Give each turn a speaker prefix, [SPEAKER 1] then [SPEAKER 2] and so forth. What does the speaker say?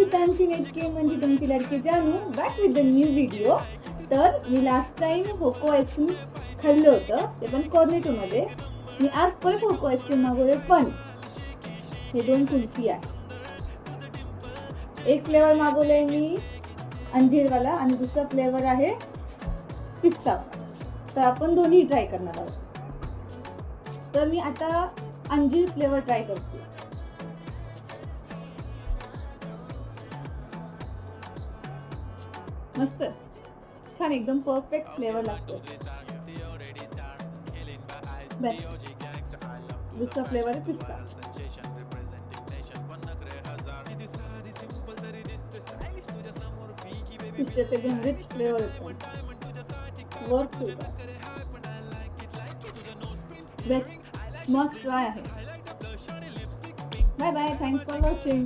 [SPEAKER 1] गीतांची नेटके म्हणजे तुमची लडकी जानू back with the new video. तर मी लास्ट टाइम होको आईस्क्रीम खाल्लं होतं, ते पण कॉर्नेटोमध्ये. मी आज परत होको आईस्क्रीम मागवले, पण हे 2 कुल्फी आहे. एक फ्लेवर मागवलंय मी अंजीरवाला आणि दुसरा फ्लेवर आहे पिस्ता. तर आपण दोन्ही ट्राय करणार आहोत. तर मी आता अंजीर फ्लेवर ट्राय करते. मस्त, छान, एकदम परफेक्ट फ्लेवर लागतो. बेस्ट. दुसरा फ्लेवर आहे पिस्ता. पिस्त्याचा एकदम रिच फ्लेवर येतो. वर्थ बेस्ट, मस्ट ट्राय आहे. Bye bye, thanks for watching.